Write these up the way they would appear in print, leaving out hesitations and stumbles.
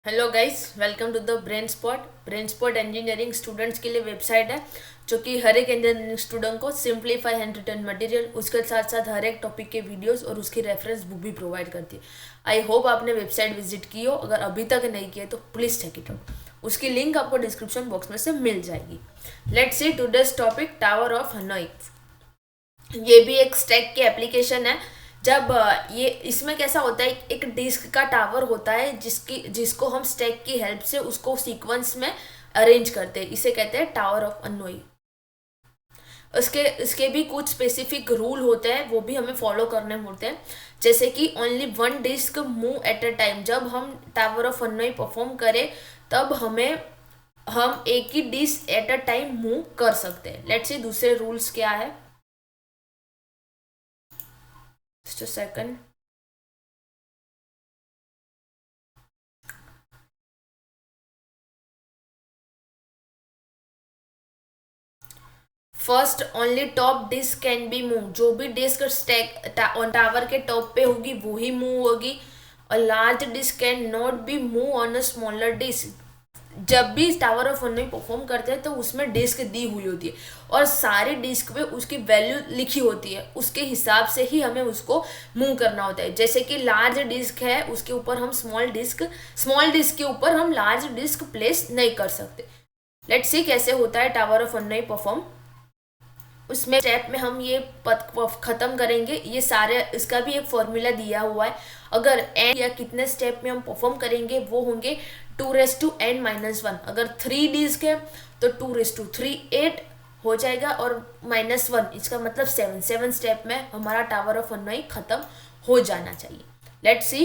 Hello guys, welcome to the brain spot engineering students के लिए website है जो कि हर एक इंजीनियरिंग स्टूडेंट को सिंपलीफाई हैंड रिटन मटेरियल, उसके साथ साथ हर एक टॉपिक के वीडियोस और उसकी रेफरेंस बुक भी प्रोवाइड करती है। आई होप आपने वेबसाइट विजिट की हो। अगर अभी तक नहीं किया तो प्लीज़ चेक इट आउट। उसकी लिंक आपको डिस्क्रिप्शन बॉक्स में से मिल जाएगी। Let's see today's topic, tower of Hanoi. ये भी एक स्टैक की एप्लीकेशन है। जब ये इसमें कैसा होता है, एक डिस्क का टावर होता है जिसको हम स्टैक की हेल्प से उसको सीक्वेंस में अरेंज करते हैं। इसे कहते हैं टावर ऑफ अनोई। उसके इसके भी कुछ स्पेसिफिक रूल होते हैं, वो भी हमें फॉलो करने होते हैं। जैसे कि only one disk move at a time. जब हम टावर ऑफ अनोई परफॉर्म करें तब हम एक ही disc at a time move कर सकते हैं। लेट्स सी दूसरे रूल्स क्या है। Just a second. First, only top disc can be move. जो भी डिस्क स्टैक टावर के टॉप पे होगी वो ही मूव होगी। और large disc can not be move on a smaller disc. जब भी टावर ऑफ वनडे परफॉर्म करते हैं तो उसमें डिस्क दी हुई होती है और सारी डिस्क पे उसकी वैल्यू लिखी होती है। उसके हिसाब से ही हमें उसको मूव करना होता है। जैसे कि लार्ज डिस्क है, उसके ऊपर हम स्मॉल डिस्क के ऊपर हम लार्ज डिस्क प्लेस नहीं कर सकते। लेट्स सी कैसे होता है टावर ऑफ वनडे परफॉर्म। उसमें स्टेप में हम ये खत्म करेंगे। ये सारे इसका भी एक फॉर्मूला दिया हुआ है। अगर एन या कितने स्टेप में हम परफॉर्म करेंगे वो होंगे 2n-1। अगर 3 डिस्क है तो 2 8 हो जाएगा और -1, इसका मतलब 7 स्टेप में हमारा टावर ऑफ अनोई खत्म हो जाना चाहिए। लेट्स सी,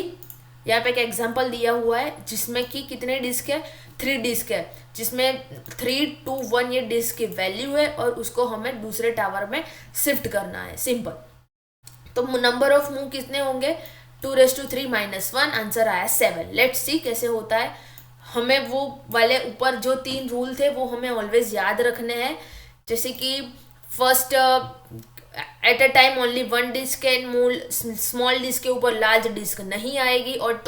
यहाँ पे एक एग्जांपल दिया हुआ है जिसमें कि कितने डिस्क है, 3 डिस्क है, जिसमें 3 2 1 ये डिस्क की वैल्यू है और उसको हमें दूसरे टावर में शिफ्ट करना है। सिंपल। तो नंबर ऑफ मूव कितने होंगे, 2 3 -1। आंसर आया 7। लेट्स सी कैसे होता है। हमें वो वाले ऊपर जो 3 रूल थे वो हमें ऑलवेज याद रखने हैं। जैसे कि first, at a time only one disk can move. Small disk के ऊपर लार्ज डिस्क नहीं आएगी और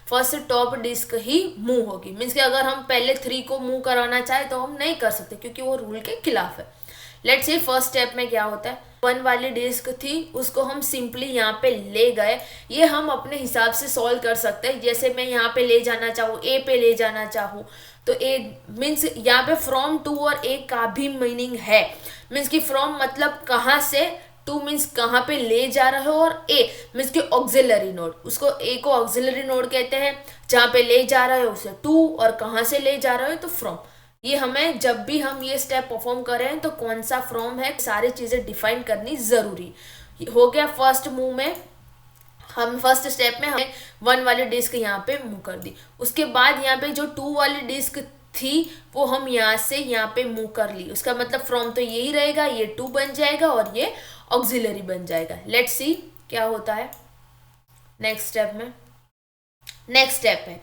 फर्स्ट टॉप डिस्क ही मूव होगी। मीन्स कि अगर हम पहले 3 को मूव कराना चाहे तो हम नहीं कर सकते क्योंकि वो रूल के खिलाफ है। लेट्स सी फर्स्ट स्टेप में क्या होता है। वन वाली डिस्क थी, उसको हम सिंपली यहाँ पे ले गए। ये हम अपने हिसाब से सॉल्व कर सकते हैं। जैसे मैं यहाँ पे ले जाना चाहूँ, ए पे ले जाना चाहूँ तो ए मीन्स यहाँ पे फ्रॉम टू और ए का भी मीनिंग है। मीन्स कि फ्रॉम मतलब कहाँ से, टू मीन्स कहाँ पे ले जा रहे हो, और ए मीन्स कि ऑक्सिलरी नोड। उसको ए को ऑक्सिलरी नोड कहते हैं। जहाँ पे ले जा रहे हो उसे टू, और कहाँ से ले जा रहे हो तो फ्रॉम। ये हमें जब भी हम ये स्टेप परफॉर्म कर रहे हैं तो कौन सा फ्रॉम है, सारी चीजें डिफाइन करनी जरूरी हो गया। फर्स्ट मूव में हम फर्स्ट स्टेप में हमें वन वाली डिस्क यहाँ पे मूव कर दी। उसके बाद यहाँ पे जो टू वाली डिस्क थी वो हम यहाँ से यहाँ पे मूव कर ली। उसका मतलब फ्रॉम तो यही रहेगा, ये टू बन जाएगा और ये ऑक्सिलरी बन जाएगा। लेट्स सी क्या होता है नेक्स्ट स्टेप में। नेक्स्ट स्टेप है,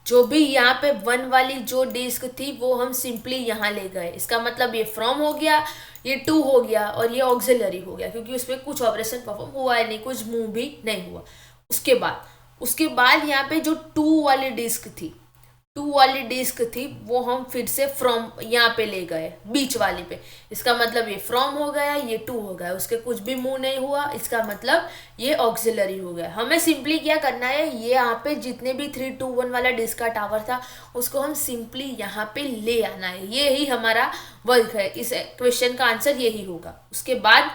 जो भी यहाँ पे वन वाली जो डिस्क थी वो हम सिंपली यहाँ ले गए। इसका मतलब ये फ्रॉम हो गया, ये टू हो गया और ये ऑक्सिलरी हो गया क्योंकि उसमें कुछ ऑपरेशन परफॉर्म हुआ है नहीं, कुछ मूव भी नहीं हुआ। उसके बाद यहाँ पे जो टू वाली डिस्क थी, टू वाली डिस्क थी वो हम फिर से फ्रॉम यहाँ पे ले गए बीच वाली पे। इसका मतलब ये फ्रॉम हो गया, ये टू हो गया, उसके कुछ भी मूव नहीं हुआ, इसका मतलब ये ऑक्सिलरी हो गया। हमें सिंपली क्या करना है, ये यहाँ पे जितने भी 3 2 1 वाला डिस्क का टावर था उसको हम सिंपली यहाँ पे ले आना है। ये ही हमारा वर्क है। इस क्वेश्चन का आंसर यही होगा। उसके बाद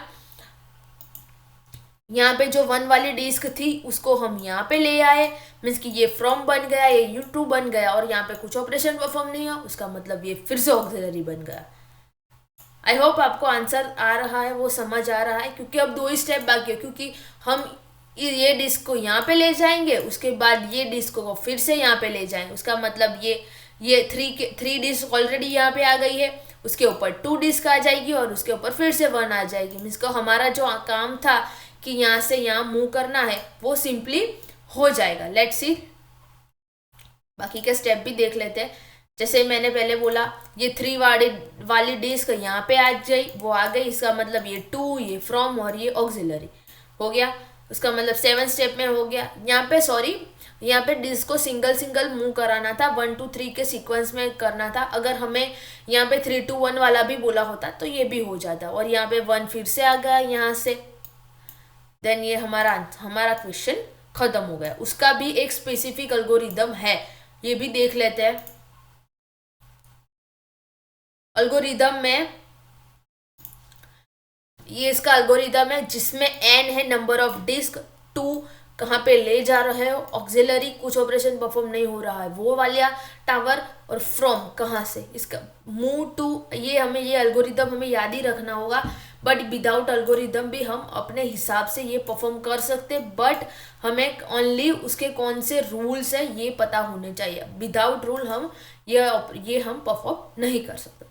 यहाँ पे जो वन वाली डिस्क थी उसको हम यहाँ पे ले आए। मीन्स कि ये फ्रॉम बन गया, ये यू टू बन गया और यहाँ पे कुछ ऑपरेशन परफॉर्म नहीं हुआ, उसका मतलब ये फिर से ऑक्सिलरी बन गया। आई होप आपको आंसर आ रहा है, वो समझ आ रहा है। क्योंकि अब 2 ही स्टेप बाकी है, क्योंकि हम ये डिस्क को यहाँ पे ले जाएंगे, उसके बाद ये डिस्क को फिर से यहाँ पे ले जाएंगे। उसका मतलब ये 3 डिस्क ऑलरेडी यहाँ पे आ गई है, उसके ऊपर 2 डिस्क आ जाएगी और उसके ऊपर फिर से 1 आ जाएगी। मीन्स को हमारा जो काम था कि यहाँ से यहाँ मूव करना है वो सिंपली हो जाएगा। लेट्स सी बाकी के स्टेप भी देख लेते हैं। जैसे मैंने पहले बोला, ये 3 वाली डिस्क यहाँ पे आ गई, वो आ गई। इसका मतलब ये 2, ये फ्रॉम और ये ऑक्सिलरी हो गया। उसका मतलब 7 स्टेप में हो गया। यहाँ पे सॉरी, यहाँ पे डिस्क को सिंगल सिंगल मूव कराना था, 1 2 3 के सीक्वेंस में करना था। अगर हमें यहाँ पे 3 2 1 वाला भी बोला होता तो ये भी हो जाता, और यहाँ पे 1 फिर से आ गया यहाँ से। देन ये हमारा क्वेश्चन खत्म हो गया। उसका भी एक स्पेसिफिक अल्गोरिदम है, ये भी देख लेते हैं। अल्गोरिदम में ये इसका अल्गोरिदम है जिसमें n है नंबर ऑफ डिस्क, 2 कहाँ पे ले जा रहे हो, ऑक्सिलरी कुछ ऑपरेशन परफॉर्म नहीं हो रहा है वो वाला टावर, और फ्रॉम कहाँ से, इसका मूव टू। ये अल्गोरिदम हमें याद ही रखना होगा, बट विदाउट अल्गोरिदम भी हम अपने हिसाब से ये परफॉर्म कर सकते, बट हमें ओनली उसके कौन से रूल्स है ये पता होने चाहिए। विदाउट रूल हम ये हम परफॉर्म नहीं कर सकते।